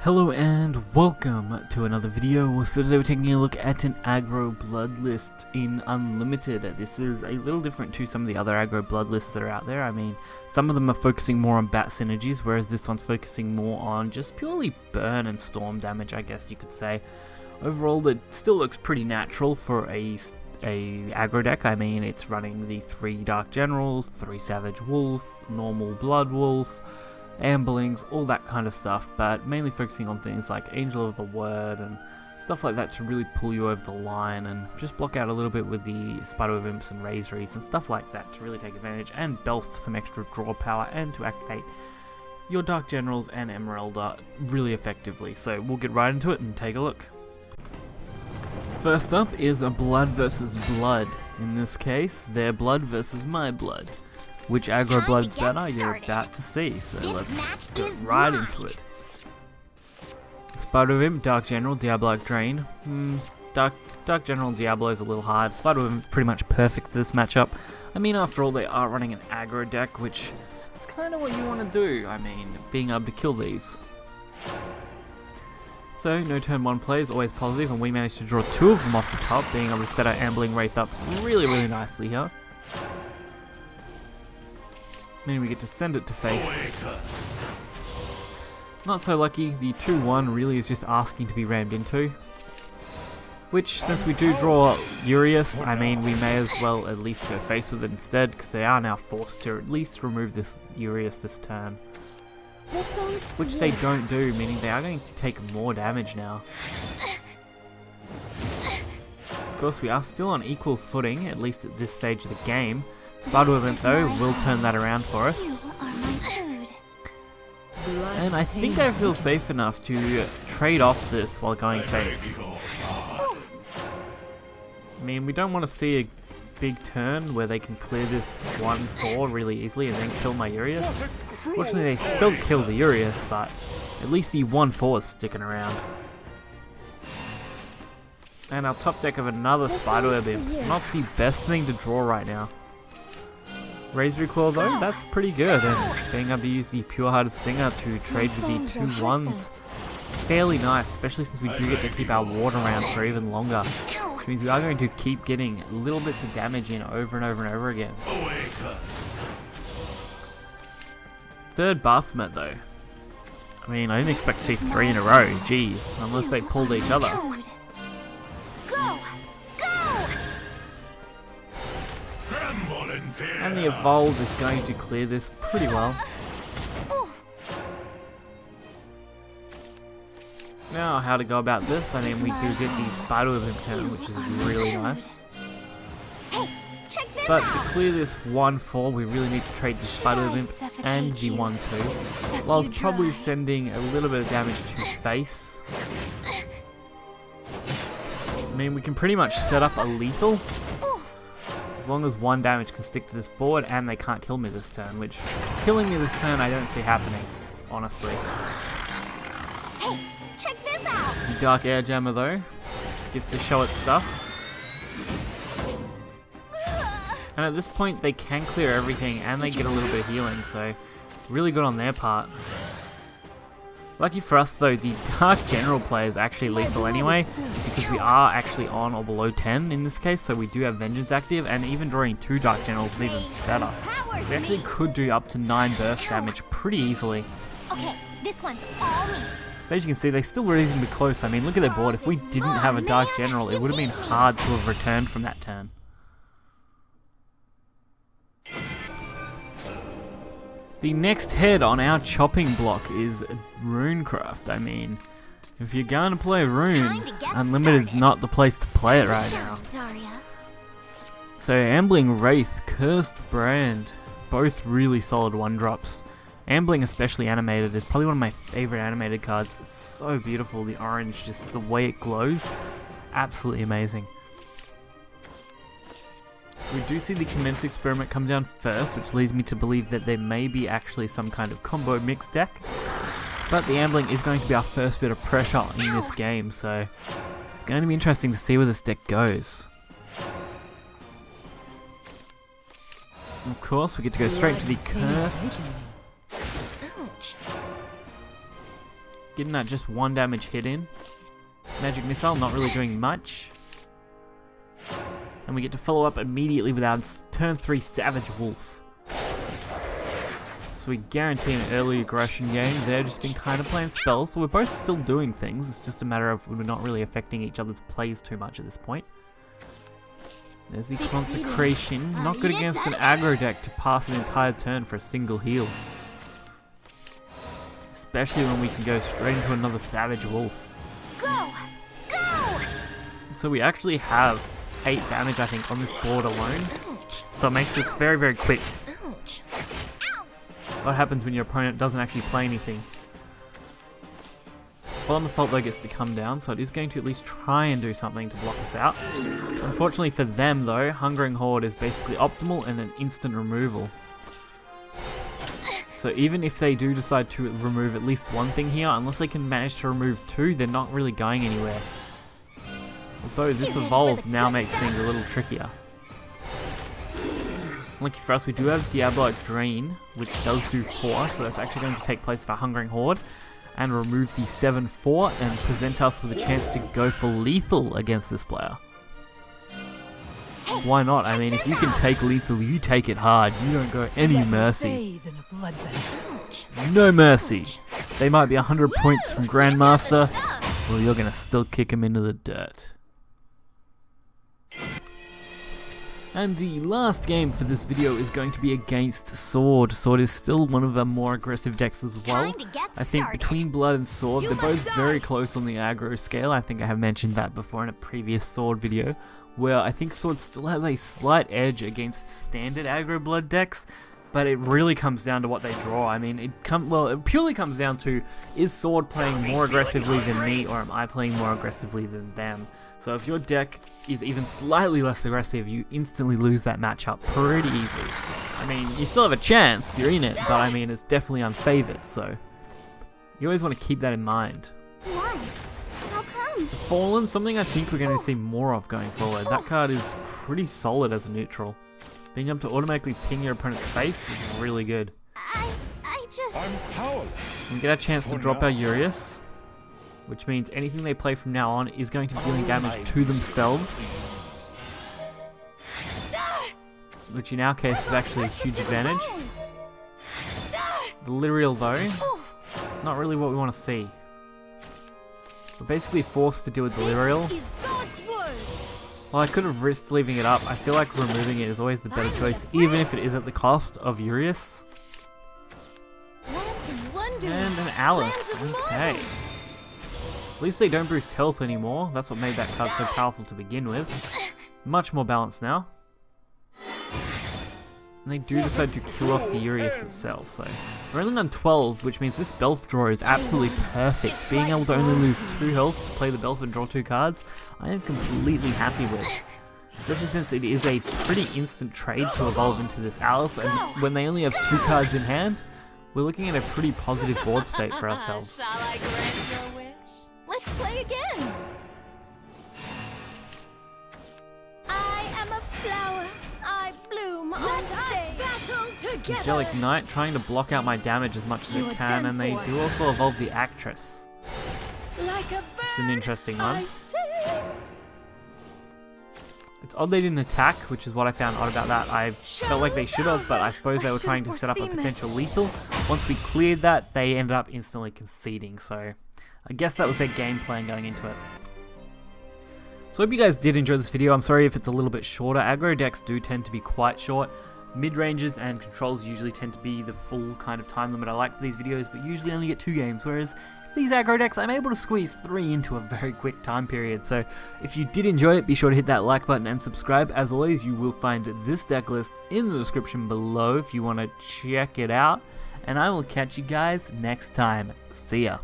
Hello and welcome to another video. So today we're taking a look at an aggro blood list in Unlimited. This is a little different to some of the other aggro blood lists that are out there. I mean, some of them are focusing more on bat synergies, whereas this one's focusing more on just purely burn and storm damage, I guess you could say. Overall, it still looks pretty natural for a aggro deck. I mean, it's running the 3 Dark Generals, 3 Savage Wolf, normal Blood Wolf, Amblings, all that kind of stuff, but mainly focusing on things like Angel of the Word and stuff like that to really pull you over the line and just block out a little bit with the Spiderweb Imps and Razories and stuff like that to really take advantage and belf some extra draw power and to activate your Dark Generals and Emeralda really effectively. So we'll get right into it and take a look. First up is a blood versus blood. In this case, their blood versus my blood. Which aggro blood's better, you're about to see, so let's get right into it. Spiderweb Imp, Dark General, Diabolic Drain. Dark General and Diablo is a little hard. Spiderweb Imp pretty much perfect for this matchup. I mean, after all, they are running an aggro deck, which is kind of what you want to do. I mean, being able to kill these. So, no turn 1 play is always positive, and we managed to draw 2 of them off the top, being able to set our Ambling Wraith up really nicely here. Meaning we get to send it to face. Not so lucky, the 2-1 really is just asking to be rammed into. Which, since we do draw Urias, I mean we may as well at least go face with it instead, because they are now forced to at least remove this Urias this turn. Which they don't do, meaning they are going to take more damage now. Of course we are still on equal footing, at least at this stage of the game. Spiderweb Imp though will turn that around for us. And I think I feel safe enough to trade off this while going face. I mean, we don't want to see a big turn where they can clear this 1-4 really easily and then kill my Urias. Fortunately they still kill the Urias, but at least the 1-4 is sticking around. And our top deck of another Spiderweb Imp. Not the best thing to draw right now. Razory Claw though, that's pretty good, and being able to use the Pure Hearted Singer to trade with the 2-1s, fairly nice, especially since we do get to keep our ward around for even longer, which means we are going to keep getting little bits of damage in over and over again. Third Bahamut though, I mean I didn't expect to see 3 in a row, jeez, unless they pulled each other. And the Evolve is going to clear this pretty well. Now, how to go about this? I mean, we do get the Spiderweb Imp turn, which is really nice. But to clear this 1-4, we really need to trade the Spiderweb Imp and the 1-2, whilst probably sending a little bit of damage to face. I mean, we can pretty much set up a lethal. As long as 1 damage can stick to this board and they can't kill me this turn, which killing me this turn I don't see happening, honestly. Hey, check this out. The Dark Air Jammer though gets to show its stuff. And at this point they can clear everything and they get a little bit of healing, so really good on their part. Lucky for us though, the Dark General play is actually lethal anyway, because we are actually on or below 10 in this case, so we do have Vengeance active, and even drawing 2 Dark Generals is even better. So we actually could do up to 9 burst damage pretty easily. Okay, this one's all me. But as you can see, they still were reasonably close. I mean, look at their board. If we didn't have a Dark General, it would have been hard to have returned from that turn. The next head on our chopping block is Runecraft. I mean, if you're going to play Rune, Unlimited is not the place to play it right now. So Ambling Wraith, Cursed Brand, both really solid 1-drops. Ambling, especially animated, is probably one of my favorite animated cards. It's so beautiful, the orange, just the way it glows, absolutely amazing. So we do see the Commence Experiment come down first, which leads me to believe that there may be actually some kind of combo mix deck. But the Ambling is going to be our first bit of pressure in this game, so it's going to be interesting to see where this deck goes. Of course, we get to go straight to the Cursed. getting that just 1 damage hit in. Magic Missile, not really doing much. And we get to follow up immediately with our turn 3 Savage Wolf. So we guarantee an early aggression game. They're just been kind of playing spells, so we're both still doing things. It's just a matter of we're not really affecting each other's plays too much at this point. There's the Consecration. Not good against an aggro deck to pass an entire turn for a single heal. Especially when we can go straight into another Savage Wolf. Go! Go! So we actually have 8 damage, I think, on this board alone. So it makes this very, very quick. What happens when your opponent doesn't actually play anything? Solemn Assault though gets to come down, so it is going to at least try and do something to block us out. Unfortunately for them though, Hungering Horde is basically optimal and an instant removal. So even if they do decide to remove at least one thing here, unless they can manage to remove 2, they're not really going anywhere. Although this evolve now makes things a little trickier. Lucky for us, we do have Diabolic Drain, which does do 4, so that's actually going to take place of our Hungering Horde, and remove the 7/4 and present us with a chance to go for lethal against this player. Why not? I mean, if you can take lethal, you take it hard. You don't go any mercy. No mercy. They might be 100 points from Grandmaster, well, you're going to still kick him into the dirt. And the last game for this video is going to be against Sword. Sword is still one of our more aggressive decks as well. I think between Blood and Sword, they're both very close on the aggro scale. I think I have mentioned that before in a previous Sword video, where I think Sword still has a slight edge against standard aggro Blood decks, but it really comes down to what they draw. I mean, it purely comes down to, is Sword playing more aggressively than me, or am I playing more aggressively than them? So if your deck is even slightly less aggressive, you instantly lose that matchup pretty easily. I mean, you still have a chance, you're in it, but I mean, it's definitely unfavored, so you always want to keep that in mind. Why? How come? Fallen, something I think we're going to see more of going forward. That card is pretty solid as a neutral. Being able to automatically ping your opponent's face is really good. I'm powerless. We get a chance to drop our Urius, which means anything they play from now on is going to be dealing damage to themselves. Which in our case is actually a huge advantage. The Lirial though, not really what we want to see. We're basically forced to deal with the Lirial. Well, I could have risked leaving it up. I feel like removing it is always the better choice, even if it is at the cost of Urius. And an Alice, okay. At least they don't boost health anymore. That's what made that card so powerful to begin with. Much more balanced now. And they do decide to kill off the Urius itself, so we're only on 12, which means this Belf draw is absolutely perfect. Being able to only lose 2 health to play the Belf and draw 2 cards, I am completely happy with. Especially since it is a pretty instant trade to evolve into this Alice, and when they only have 2 cards in hand, we're looking at a pretty positive board state for ourselves. Shall I grant your wish? Let's play again. I am a flower. I bloom on stage. Angelic Knight trying to block out my damage as much as it can, and they do also evolve the Actress. Like a bird, which is an interesting one. I sing. It's odd they didn't attack, which is what I found odd about that. I felt like they should have, but I suppose they were trying to set up a potential lethal. Once we cleared that, they ended up instantly conceding, so I guess that was their game plan going into it. So I hope you guys did enjoy this video. I'm sorry if it's a little bit shorter. Aggro decks do tend to be quite short. Mid-ranges and controls usually tend to be the full kind of time limit I like for these videos, but usually only get 2 games, whereas these aggro decks, I'm able to squeeze 3 into a very quick time period. So if you did enjoy it, be sure to hit that like button and subscribe. As always, you will find this deck list in the description below if you want to check it out. And I will catch you guys next time. See ya.